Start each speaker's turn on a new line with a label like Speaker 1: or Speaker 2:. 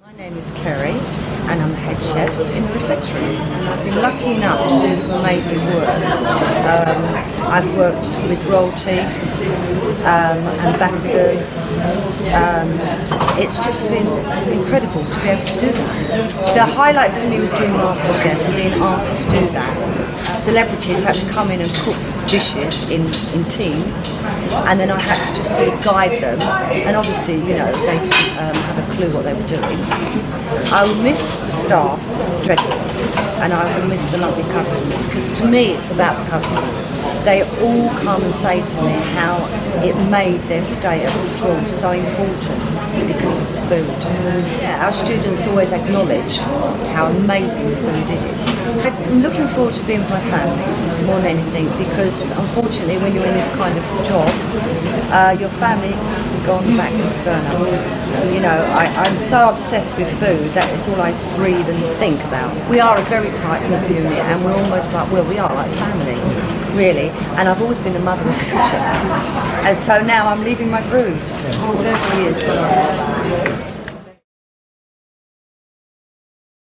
Speaker 1: My name is Kerry and I'm the head chef in the refectory. I've been lucky enough to do some amazing work. I've worked with royalty, ambassadors. It's just been incredible to be able to do that. The highlight for me was doing MasterChef and being asked to do that. Celebrities had to come in and cook dishes in teams, and then I had to just sort of guide them, and obviously, you know, they didn't have a clue what they were doing. I will miss the staff dreadfully, and I will miss the lovely customers, because to me it's about the customers. They all come and say to me how it made their stay at the school so important because of the food. Yeah, our students always acknowledge how amazing the food is. I'm looking forward to being with my family more than anything, because unfortunately when you're in this kind of job, your family go on the back burner. You know, I'm so obsessed with food that it's all I breathe and think about. We are a very tight-knit unit, and we're almost like, well, we are like family, really. And I've always been the mother of the kitchen. And so now I'm leaving my brood, 30 years.